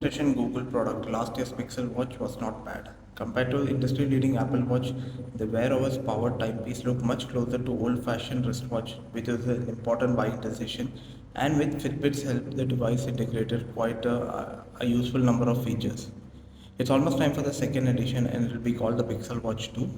Generation Google product, last year's Pixel Watch was not bad. Compared to industry-leading Apple Watch, the Wear OS powered timepiece looked much closer to old-fashioned wristwatch, which is an important buying decision. And with Fitbit's help, the device integrated quite a useful number of features. It's almost time for the second edition, and it will be called the Pixel Watch 2.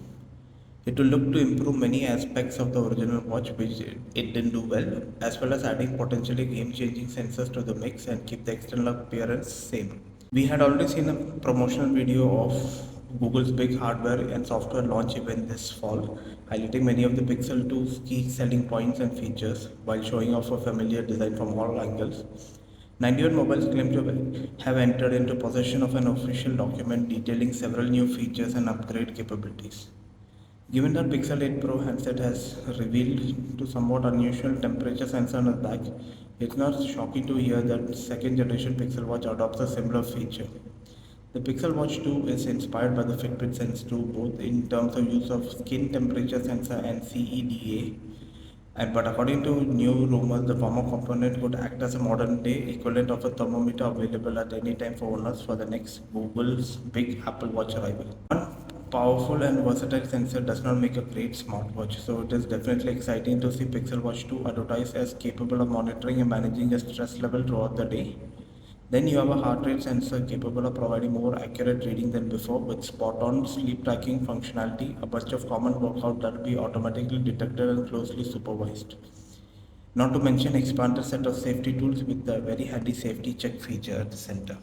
It will look to improve many aspects of the original watch which it didn't do well, as well as adding potentially game-changing sensors to the mix and keep the external appearance same. We had already seen a promotional video of Google's big hardware and software launch event this fall, highlighting many of the Pixel 2's key selling points and features while showing off a familiar design from all angles. 91 Mobiles claim to have entered into possession of an official document detailing several new features and upgrade capabilities. Given that Pixel 8 Pro handset has revealed to somewhat unusual temperature sensor on the back, it's not shocking to hear that second generation Pixel Watch adopts a similar feature. The Pixel Watch 2 is inspired by the Fitbit Sense 2 both in terms of use of skin temperature sensor and CEDA, but according to new rumors, the former component could act as a modern day equivalent of a thermometer available at any time for owners for the next Google's big Apple Watch arrival. One powerful and versatile sensor does not make a great smartwatch, so it is definitely exciting to see Pixel Watch 2 advertised as capable of monitoring and managing a stress level throughout the day. Then you have a heart rate sensor capable of providing more accurate reading than before with spot-on sleep tracking functionality, a bunch of common workout that will be automatically detected and closely supervised. Not to mention expanded set of safety tools with the very handy safety check feature at the center.